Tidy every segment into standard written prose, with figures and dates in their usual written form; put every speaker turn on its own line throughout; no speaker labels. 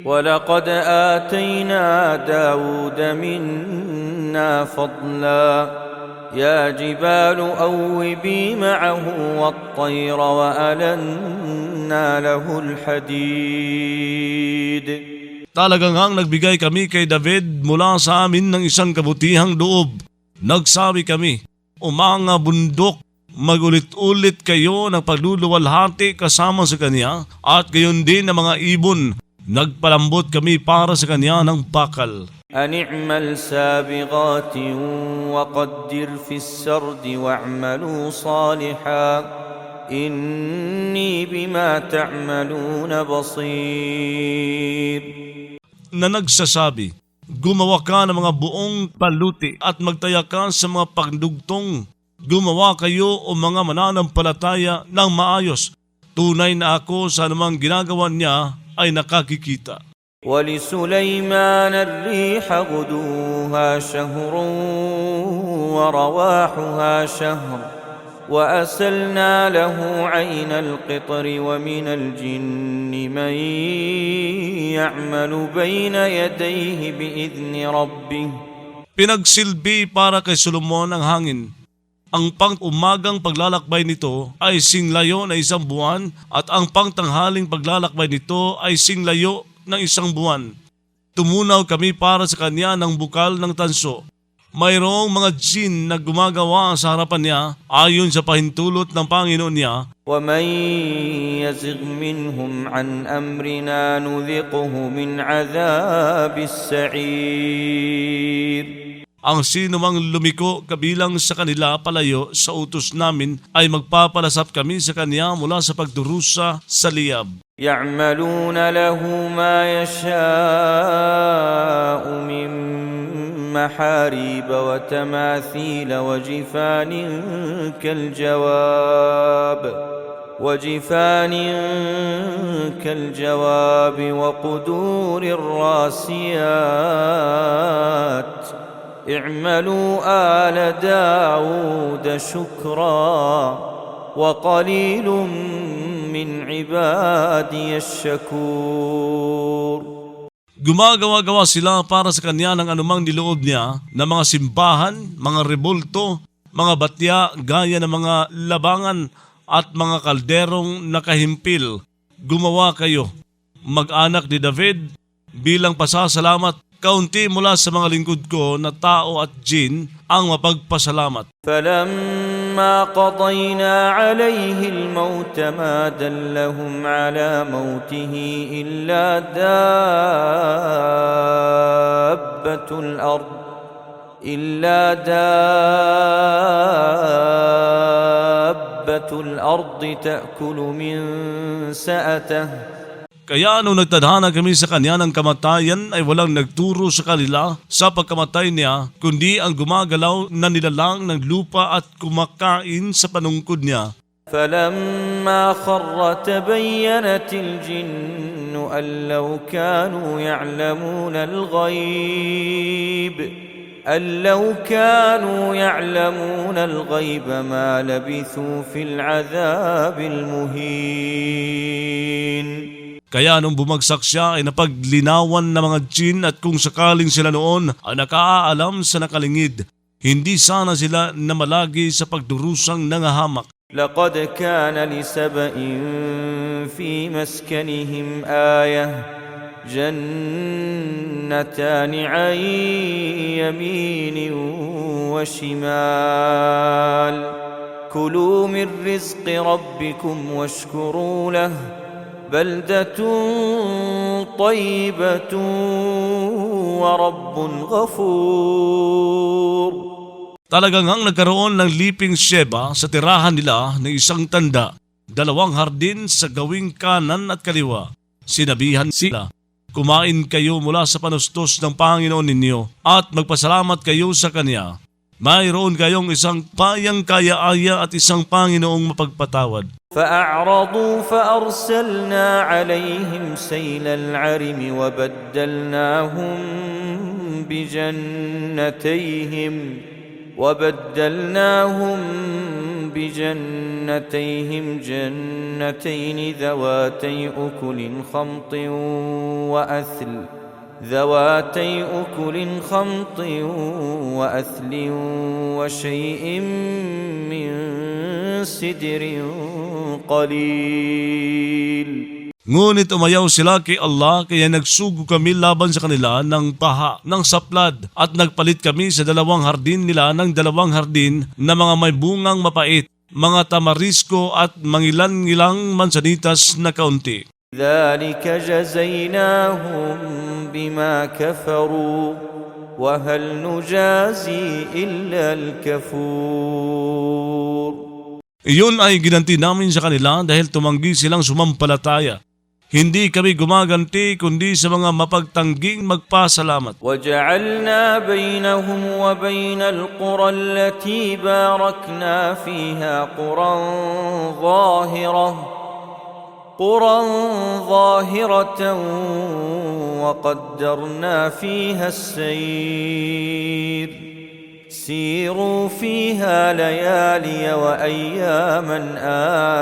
ولقد آتينا داود منا فضلا يا جبال أوبي معه والطير وألنا له الحديد.
Talagang ang nagbigay kami kay David mula sa amin ng isang kabutihang loob. Nagsabi kami, o mga bundok, magulit-ulit kayo ng pagluluwalhati kasama sa kanya at gayon din ang mga ibon. Nagpalambot kami para sa kanya ng bakal.
أن اعمل سابغات وقدر في السرد واعملوا صالحا إني بما تعملون بصير.
Na nagsasabi, gumawa ka ng mga buong paluti at magtaya ka sa mga pagdugtong. Gumawa kayo o mga mananampalataya ng maayos. Tunay na ako sa anumang ginagawa niya ay nakakikita.
ولسليمان الريح غدوها شهر ورواحها شهر وأسلنا له عين القطر ومن الجن من يعمل بين يديه بإذن ربه.
Pinagsilbi para kay Solomon ang hangin. Ang pang-umagang paglalakbay nito ay singlayo na 1 buwan at ang pangtanghaling paglalakbay nito ay singlayo ng 1 buwan. Tumunaw kami para sa kanya ng bukal ng tanso. Mayroong mga jin na gumagawa sa harapan niya ayon sa pahintulot ng Panginoon niya.
وَمَنْ يَزِغْ مِنْهُمْ عَنْ أَمْرِنَا نُذِقْهُ مِنْ عَذَابِ السَّعِيرِ.
Ang sino mang lumiko kabilang sa kanila palayo sa utos namin ay magpapalasap kami sa kanya mula sa pagdurusa sa liyab.
يَعْمَلُونَ لَهُ مَا يَشَاءُ مِنْ مَحَارِيبَ وَتَمَاثِيلَ وَجِفَانٍ كَالْجَوَابِ وَقُدُورٍ الرَّاسِيَاتِ. اعملوا آل داود شكرا وقليل من عبادي الشكور.
Gumagawa-gawa sila para sa kanya ng anumang niloob niya na mga simbahan, mga rebulto, mga batya gaya ng mga labangan at mga kalderong nakahimpil. Gumawa kayo, mag-anak ni David, bilang pasasalamat. Kaunti mula sa mga lingkod ko na tao at jin ang mapagpasalamat.
فَلَمَّا قَضَيْنَا عَلَيْهِ الْمَوْتَ مَا دَلَّهُمْ عَلَى مَوْتِهِ إِلَّا دَابَّةُ الْأَرْضِ تَأْكُلُ مِنْ سَأَتَهُ.
Kaya nung nagtadhana kami sa kanya ng kamatayan ay walang nagturo sa kanila sa pagkamatay niya, kundi ang gumagalaw na nilalang ng lupa at kumakain sa panungkod niya.
فَلَمَّا خَرَّ تَبَيَّنَتِ الْجِنُّ أَن لَّوْ كَانُوا يَعْلَمُونَ الْغَيْبَ مَا لَبِثُوا فِي الْعَذَابِ الْمُهِينِ.
Kaya nung bumagsak siya ay napaglinawan ng mga jin at kung sakaling sila noon ay nakaalam sa nakalingid, hindi sana sila namalagi sa pagdurusang nangahamak.
لَقَدْ كَانَ لِسَبَإٍ فِي مَسْكَنِهِمْ آيَةٌ جَنَّتَانِ عَنْ يَمِينٍ وَشِمَالٍ كُلُوا مِنْ رِزْقِ رَبِّكُمْ وَاشْكُرُوا لَهُ بَلْدَةٌ طَيِّبَةٌ وَرَبٌّ غَفُورٌ.
Talagang ang nagkaroon ng liping Sheba sa tirahan nila ng isang tanda, 2 hardin sa gawing kanan at kaliwa. Sinabihan sila, kumain kayo mula sa panustos ng Panginoon ninyo at magpasalamat kayo sa Kanya. Mayroon kayong isang payang kaya-aya at isang Panginoong mapagpatawad.
فأعرضوا فأرسلنا عليهم سيل العرم وبدلناهم بجنتيهم جنتين ذواتي أكل خمط وأثل ذواتي أكل خمط وأثل وشيء من سدر قليل.
Ngunit umayaw sila kay Allah, kaya nagsugo kami laban sa kanila ng baha, ng saplad, at nagpalit kami sa dalawang hardin nila ng dalawang hardin na mga may bungang mapait, mga tamarisko at mangilan-ngilang mansanitas na kaunti.
ذلك جزيناهم بما كفروا وهل نجازي إلا الكفور.
Iyon ay ginanti namin sa kanila dahil tumanggi silang sumampalataya. Hindi kami gumaganti kundi sa mga mapagtangging magpasalamat.
وجعلنا بينهم وبين القرى التي باركنا فيها قرى ظاهرة وقدرنا فيها السير سيروا فيها ليالي وأياما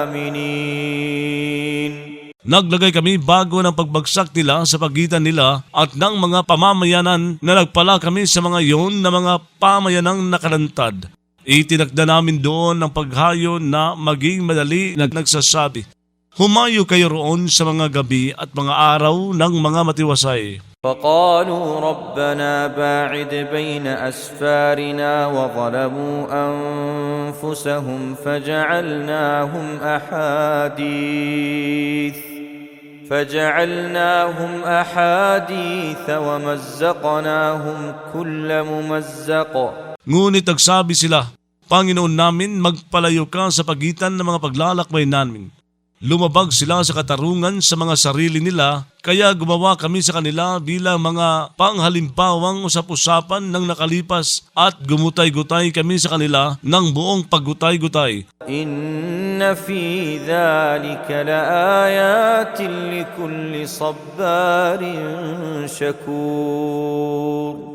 آمنين.
Naglagay kami bago ng pagbagsak nila sa pagitan nila at ng mga pamamayanan na nagpala kami sa mga iyon na mga pamayanang nakalantad. Itinakda namin doon ang paghayo na maging madali na nagsasabi, humayo kayo roon sa mga gabi at mga araw ng mga matiwasay.
فقالوا ربنا باعد بين أسفارنا وظلموا أنفسهم فجعلناهم أحاديث ومزقناهم كل ممزق.
Ngunit nagsabi sila, Panginoon namin, magpalayo ka sa pagitan ng mga paglalakbay namin. Lumabag sila sa katarungan sa mga sarili nila, kaya gumawa kami sa kanila bilang mga panghalimpawang usap-usapan ng nakalipas at gumutay-gutay kami sa kanila ng buong paggutay-gutay.
إن في ذلك لآيات لكل صبار شكور.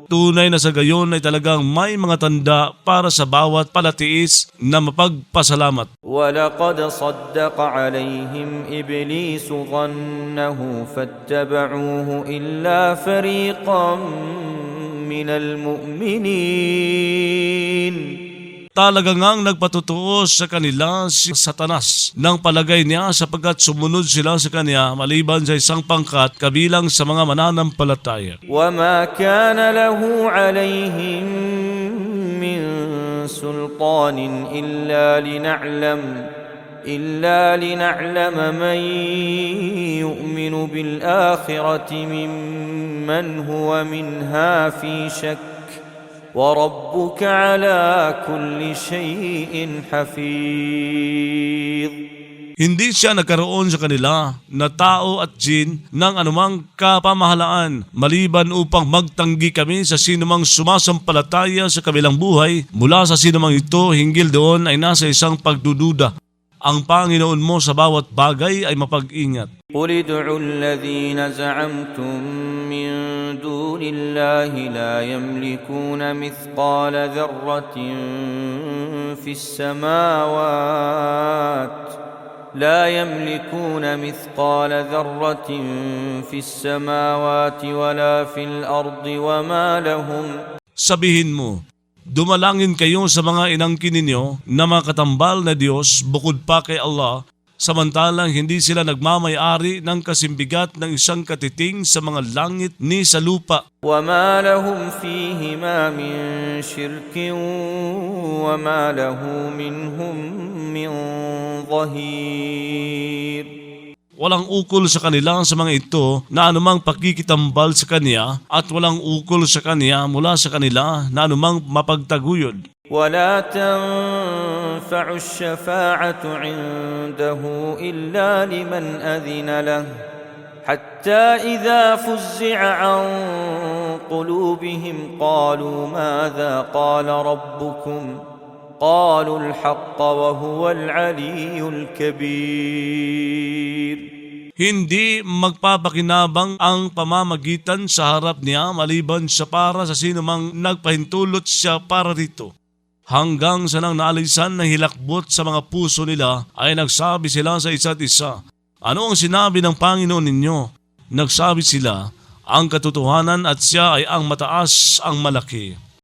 Tunay na sa gayon ay talagang may mga tanda para sa bawat palatiis na mapagpasalamat.
وَلَقَدْ صَدَّقَ عَلَيْهِمْ إِبْلِيسُ ظَنَّهُ فَاتَّبَعُوهُ إِلَّا فَرِيقًا مِنَ الْمُؤْمِنِينَ.
Talaga ngang nagpatutuo sa kanila si Satanas ng palagay niya sapagkat sumunod sila sa kanya maliban sa isang pangkat kabilang sa mga mananampalataya.
وَمَا كَانَ لَهُ عَلَيْهِمْ مِنْ سُلْطَانٍ إِلَّا لِنَعْلَمَ مَنْ يُؤْمِنُ بِالْآخِرَةِ مِمَّنْ هُوَ مِنْهَا فِي شَكٍّ وَرَبُّكَ عَلَى كُلِّ شَيْءٍ حَفِيظٌ.
Hindi siya nagkaroon sa kanila na tao at jin ng anumang kapamahalaan maliban upang magtanggi kami sa sinumang sumasampalataya sa kabilang buhay mula sa sinumang ito hinggil doon ay nasa isang pagdududa. Ang Panginoon mo sa bawat bagay ay mapag-ingat.
قُلِ ادْعُوا الَّذِينَ زَعَمْتُم مِّن دُونِ اللَّهِ لَا يَمْلِكُونَ مِثْقَالَ ذَرَّةٍ فِي السَّمَاوَاتِ وَلَا فِي الْأَرْضِ وَمَا لَهُمْ.
Sabihin mo, dumalangin kayo sa mga inangkin ninyo na mga katambal na Diyos bukod pa kay Allah, samantalang hindi sila nagmamay-ari ng kasimbigat ng isang katiting sa mga langit ni sa lupa.
وَمَا لَهُمْ فِيهِمَا مِنْ شِرْكٍ وَمَا لَهُ مِنْهُمْ مِنْ ظَهِيرٍ.
Walang ukol sa kanila sa mga ito na anumang pakikitambal sa Kanya at walang ukol sa Kanya mula sa kanila na anumang mapagtaguyod.
وَلَا تَنْفَعُ الشَّفَاعَةُ عِنْدَهُ إِلَّا لِمَنْ أَذِنَ لَهُ حَتَّى إِذَا فُزِّعَ عَنْ قُلُوبِهِمْ قَالُوا مَاذَا قَالَ رَبُّكُمْ قَالُوا الْحَقَّ وَهُوَ الْعَلِيُّ الْكَبِيرُ.
Hindi magpapakinabang ang pamamagitan sa harap niya maliban sa para sa sinumang nagpahintulot siya para rito. Hanggang sa nang naalisan ng hilakbot sa mga puso nila ay nagsabi sila sa isa't isa, ano ang sinabi ng Panginoon ninyo? Nagsabi sila, ang katotohanan at siya ay ang mataas ang malaki.